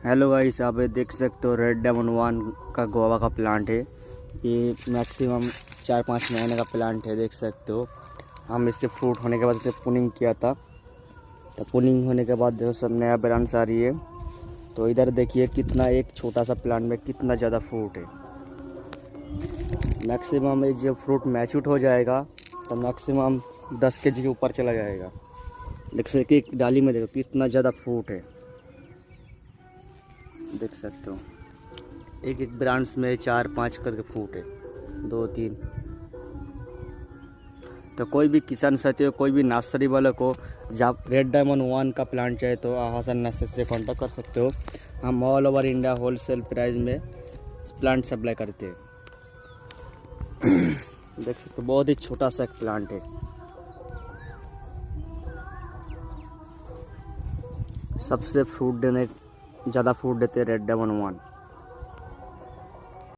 Hello guys, आप ये देख सकते हो रेड डायमंड वन का गोवा का प्लांट है। ये मैक्सिमम 4-5 महीने का प्लांट है, देख सकते हो। हम इसके फ्रूट होने के बाद इसे पुनिंग किया था, तो पुनिंग होने के बाद जो सब नया ब्रांच आ रही है। तो इधर देखिए कितना एक छोटा सा प्लांट में कितना ज़्यादा फ्रूट है। मैक्सिमम ये जब फ्रूट मैच्योर हो जाएगा तो मैक्सिमम 10 kg के ऊपर चला जाएगा। देख सकते एक डाली में देखो कितना ज़्यादा फ्रूट है, देख सकते हो। एक एक ब्रांच में 4-5 करके फ्रूट है, 2-3। तो कोई भी किसान साथी हो, कोई भी नर्सरी वाले को जब रेड डायमंड वन का प्लांट चाहिए तो हसन नर्सरी से कांटेक्ट कर सकते हो। हम all over India wholesale price में प्लांट सप्लाई करते हैं। देख सकते हो बहुत ही छोटा सा एक प्लांट है। सबसे फ्रूट देने ज़्यादा फ्रूट देते हैं रेड डायमंड वन।